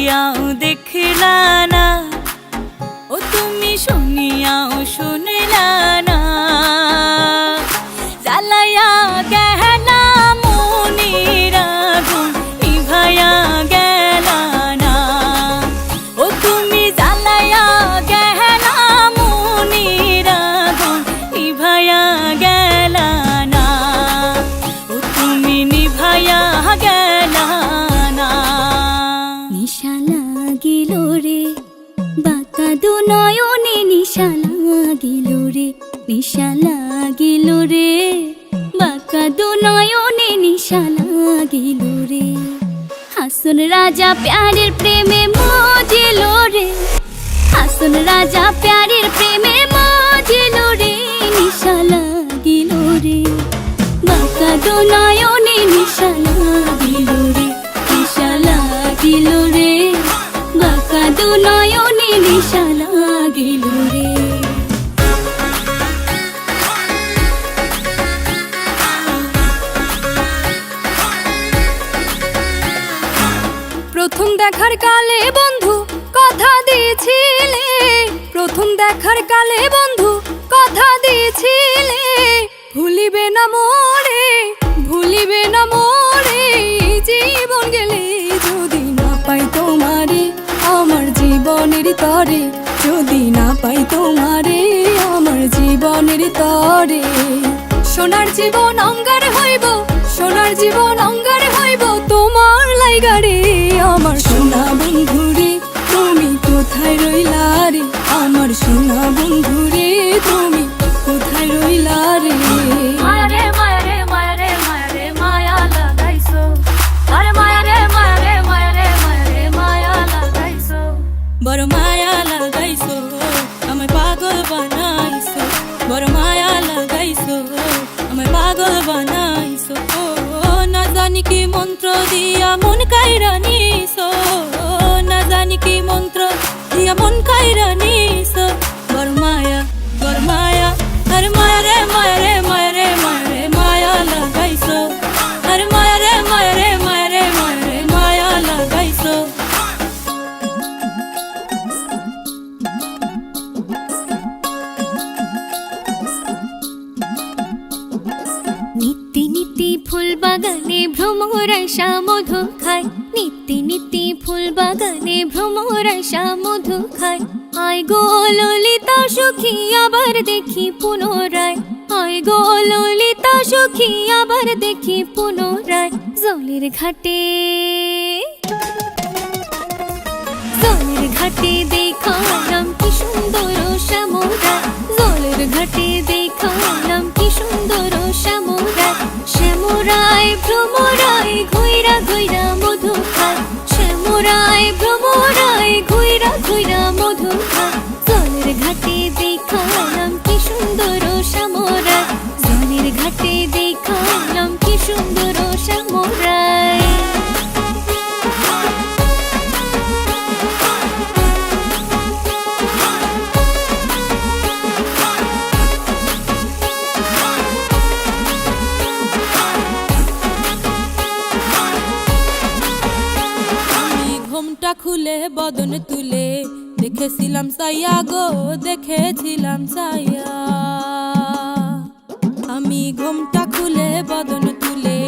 দেখিয়াও দেখলা না, ও তুমি শুনিয়াও শুনলা না। জ্বালাইয়া গেলা মনের আগুন নিভাইয়া গেলা না, ও তুমি জ্বালাইয়া গেলা মনের আগুন নিভাইয়া গেলা না, ও তুমি নিভাইয়া গেলা না। নিশা লাগিল রে বাঁকা দু নয়নে, নিশা লাগিল রে, নিশা লাগিল রে বাঁকা দু নয়নে, নিশা লাগিল রে। হাসন রাজা প্যারের প্রেমে মজিল রে, হাসন রাজা প্যারের প্রেমে মজিল রে, নিশা লাগিল রে বাঁকা দু নয়নে, নিশা লাগিল রে, নিশা লাগিল রে বাঁকা দু নয়নে, নিশা লাগিল রে। প্রথম দেখার কালে বন্ধু কথা দিয়েছিলে, প্রথম দেখার কালে বন্ধু কথা দিয়েছিলে, ভুলিবে না মোরে, ভুলিবে না মোরে, জীবন গেলে যদি না পাই তোমারে আমার জীবনের তরে, যদি না পাই তোমারে আমার জীবনের তরে। সোনার জীবন অঙ্গার হইব, সোনার জীবন অঙ্গার হইব তোমার লাইগারে, আমার সোনা বন্ধু রে তুমি কোথায় রইলা রে, আমার সোনা বন্ধু রে তুমি কোথায় রইলা রে। মায়ারে মায়ারে মায়ারে মায়ারে মায়া লাগাইছো, আরে মায়ারে মায়ারে মায়ারে মায়ারে মায়া লাগাইছো, বড় মায়া লাগাইছো আমায় পাগল বানাইছো, বড় মায়া লাগাইছো আমায় পাগল বানাইছো। না জানি কি মন্ত্র দিয়া মন কাইরা নিছো, না জানি কি মন্ত্র দিয়া মন কাইরা নিছো, বড় মায়া বড় মায়া, আরে মায়া রে মায়া রে মায়া রে মায়া রে মায়া লাগাইছো, আরে মায়া রে মায়া রে মায়া রে মায়া রে মায়া লাগাইছো। নিত্যি নিত্যি ফুল বাগানে ভ্রমর আশা মধু খায়, নিত্যি নিত্যি ফুল বাগানে ভ্রমর আশা মধু খায়। আয় গো ললিতা সখী আবার দেখি পুনরায়, আয় গো ললিতা সখী আবার দেখি পুনরায়। জলের ঘাটে জলের ঘাটে দেখালাম কি সুন্দর শ্যামরায়, জলের ঘাটে দেখালাম কি সুন্দর শ্যামরায়। শ্যামরায় ভ্রমরায় ঘুইরা ঘুইরা মধু খায়, শ্যামরায় ভ্রমরায় ঘুইরা ঘুইরা মধু খায়। জলের ঘাটে দেখালাম কি সুন্দর শ্যামরায়, জলের ঘাটে দেখালাম কি সুন্দর শ্যামরায়। ঘুমটা খুলে বদন তুলে দেখেছিলাম সাইয়া গো, দেখেছিলাম সাইয়া। আমি ঘুমটা খুলে বদন তুলে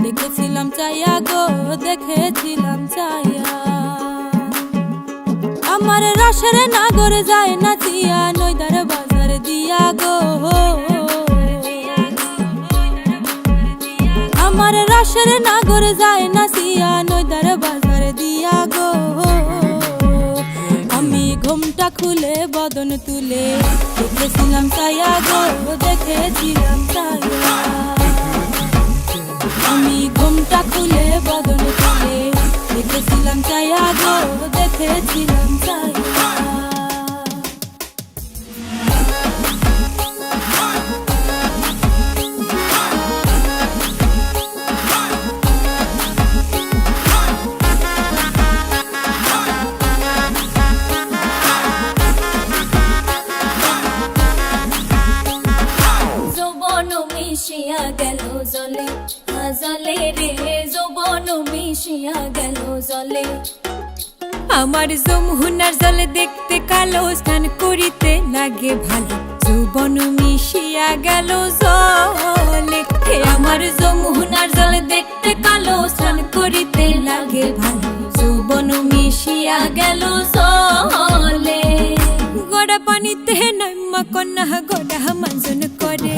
দেখেছিলাম চাইয়া গো, দেখেছিলাম চাইয়া। আমার রসের নাগর যায় নাচিয়া নইদার বাজার দিয়া গো, আমার রসের নাগর যায় নাচিয়া নইদার বাজার দিয়া গো। আমি ঘুমটা খুলে বদন তুলে দেখেছিলাম চাইয়া গো, দেখেছিলাম চাইয়া। আমি ঘুমটা খুলে বদন তুলে দেখেছিলাম চাইয়া গো, দেখেছিলাম চাইয়া। মিশিয়া গেল জলে, জলে রে যৌবন মিশিয়া গেল জলে। আমার যমুনার জল দেখতে কালো, স্নান করিতে লাগে ভালো, যৌবন মিশিয়া গেল জলে। হে আমার যমুনার জল দেখতে কালো, স্নান করিতে লাগে ভালো, যৌবন মিশিয়া গেল জলে। গড়া পানিতে নাইমা কন্যা গড়া মানজন করে,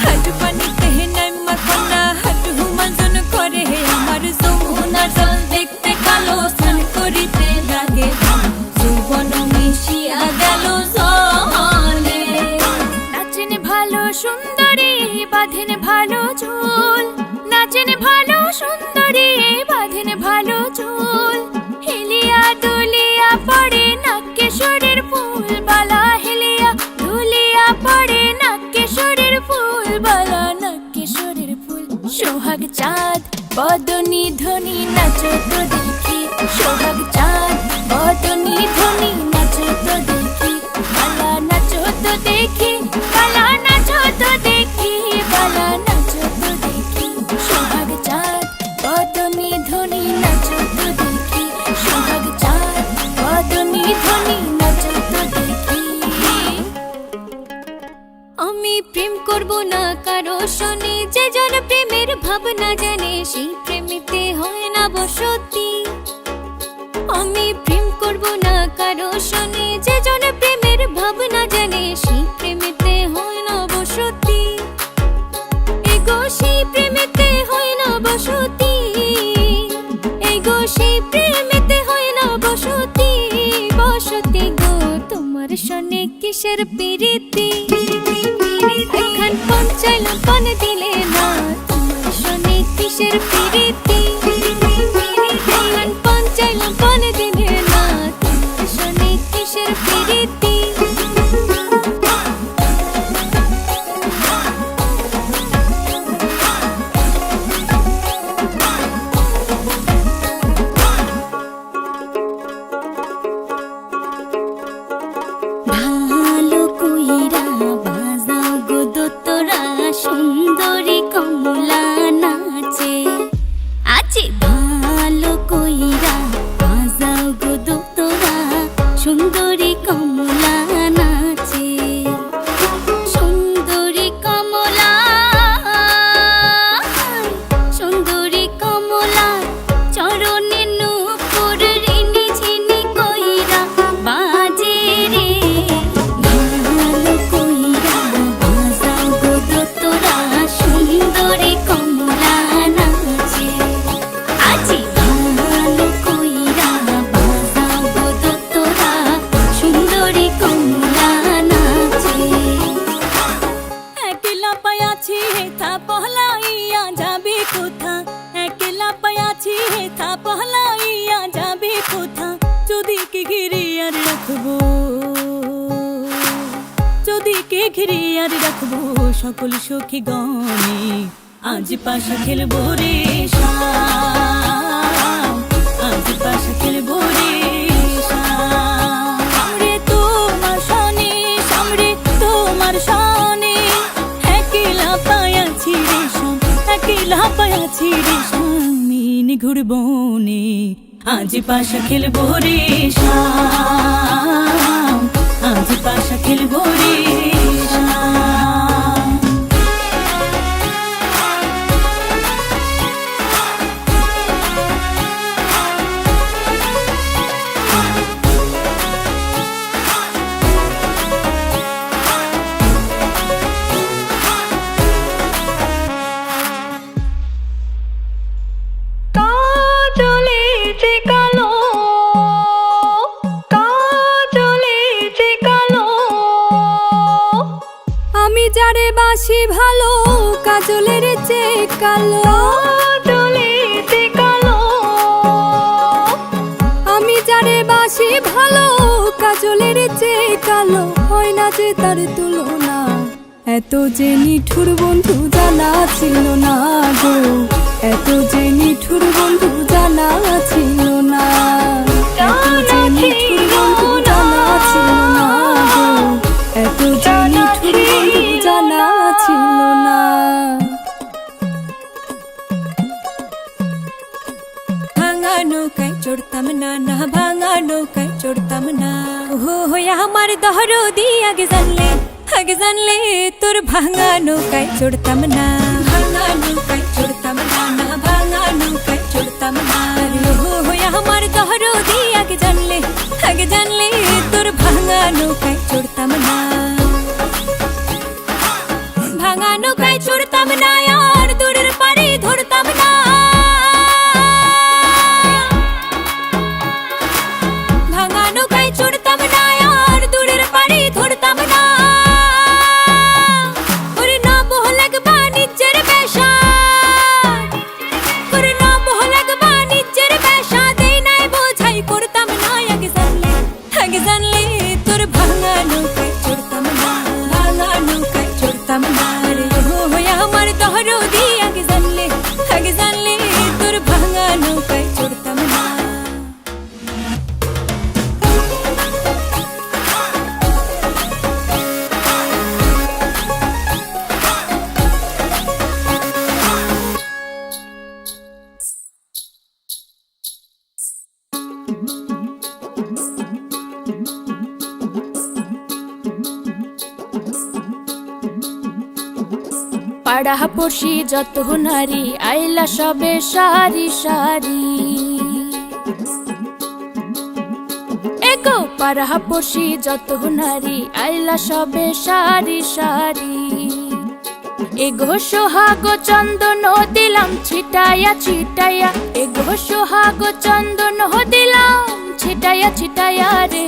হাঁটু পানিতে নাইমা কন্যা হাঁটু মানজন করে। হে আমার যমুনার জল দেখতে কালো, স্নান করিতে লাগে ভালো, যৌবন মিশিয়া গেল জলে। নাচেন ভালো সুন্দরী, বাঁধেন ভালো চুল, নাচেন ভালো সুন্দরী, বাঁধেন ভালো চুল। হেলিয়া দুলিয়া পড়ে নাকেশ্বরের ফুল বালা, হেলিয়া দুলিয়া পড়ে নাকেশ্বরের ফুল বালা, নাকেশ্বরের ফুল। সোহাগ চাঁদ বদনী ধ্বনি নাচো তো দেখি, সোহাগ চাঁদ বদনী ধ্বনি নাচো তো দেখি, বালা নাচো তো দেখি, বালা নাচো তো দেখি, বালা নাচো তো দেখি। সোহাগ চাঁদ বদনী ধ্বনি নাচো তো দেখি, সোহাগ চাঁদ বদনী ধ্বনি নাচো তো দেখি। আমি প্রেম করব না কারো শোনে, যে জন প্রেমের ভাবনা জানে, সেই প্রেমেতে হয় না বসতি। আমি প্রেম করব না কারো শোনে, যে জন প্রেমের ভাবনা জানে, সেই প্রেমেতে হয় না বসতি। এগো সেই প্রেমেতে হয় না বসতি, এগো সেই প্রেমেতে হয় না বসতি। বসতি গো তোমার শোনে কিসের প্রীতি, এখন পঞ্চাইলাম পান দিলে না, তোমার শোনে কিসের প্রীতি। এখন পঞ্চাইলাম পান দিলে না, তোমার শোনে কিসের প্রীতি। ভালো কইরা বাজাও গো দোতরা, সুন্দরী কমলা নাচে। আছে ভালো কইরা বাজাও গো দোতরা, সুন্দরী কমলা নাচে। সুন্দরী কমলা, সুন্দরী কমলা, চরণে নূপুর রিনি ঝিনি কইরা বাজে রে। ভালো কইরা বাজাও গো দোতরা, সুন্দরী কমলা নাচে। আজি ভালো কইরা বাজাও গো দোতরা, সুন্দরী কমলা নাচে। একলা পায়াছি হেথা পহলাইয়া যাবে কোথা, একলা পায়াছি হেথা পহলাইয়া যাবে কোথা। যদি কে ঘিরে আর রাখবো, যদি কে ঘিরে আর রাখবো সকল সখী গণে, আজ পাশা খেলবো রে শাম, আজ পাশা খেলবো রে শাম। সামরে তোমার শানে, সামরে তোমার শানে, একলা পায়াছি রে শাম, একলা পায়াছি রে শাম। নিঘুর বনে আজ পাশা খেলবো রে শাম, আজ পাশা খেলবো রে শাম। কাজলে যে কালো, কাজলে যে কালো, আমি যারে বাসি ভালো, কাজলের চেয়ে কালো, কাজলে যে কালো। আমি যারে বাসি ভালো, কাজলের চেয়ে কালো, হয় না যে তার তুলনা। এত যে নিঠুর বন্ধু জানা ছিল না গো, এত যে নিঠুর বন্ধু জানা ছিল না, এত যে নিঠুর বন্ধু জানা ছিল না গো, এত যে নিঠুর বন্ধু জানা ছিল না। ভাঙা নৌকায় চড়তাম না, না ভাঙা নৌকায় চড়তাম না। হো হইয়া আমার দহরদি আগে জানলে তোর ভাঙা নৌকায় চড়তাম না, ভাঙা নৌকায় চড়তাম না, না ভাঙা নৌকায় চড়তাম না। হো হইয়া আমার দহরদি আগে জানলে তোর ভাঙা নৌকায় চড়তাম না, ভাঙা নৌকায় চড়তাম না আর দূরের পাড়ি ধরতাম না। ভাঙা নৌকায় চড়তাম না আর দূরের পাড়ি ধরতাম না। ওরে না বহলাগ বাণিজ্যের পেশা, ওরে না বহলাগ বাণিজ্যের পেশা, দেই নাই বোঝাই করতাম না। আগে জানলে তোর ভাঙা নৌকায় চড়তাম না, ভাঙা নৌকায় চড়তাম না। রে হো হইয়া আমার দহরদি আগে জানলে তোর ভাঙা নৌকায় চড়তাম না। পাড়া পড়শি যত নারী আইলা সবে সারি সারি, এগো পাড়া পড়শি যত নারী আইলা সবে সারি সারি। এগো সোহাগ চন্দন দিলাম ছিটাইয়া ছিটাইয়া, এগো সোহাগ চন্দন দিলাম ছিটাইয়া ছিটাইয়া রে।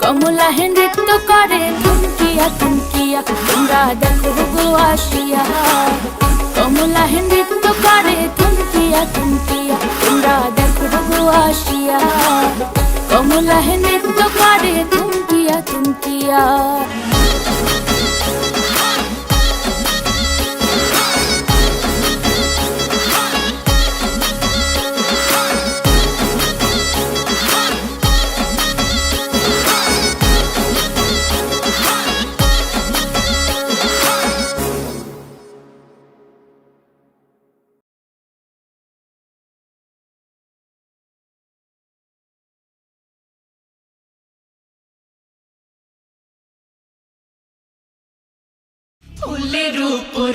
কমলা হে নৃত্য করে থুমকিয়া থুমকিয়া, তোমরা দেখো গো আসিয়া। কমলা হে নৃত্য করে থুমকিয়া থুমকিয়া, তোমরা দেখো গো আসিয়া। কমলা হে নৃত্য করে থুমকিয়া থুমকিয়া। ফুলের উপর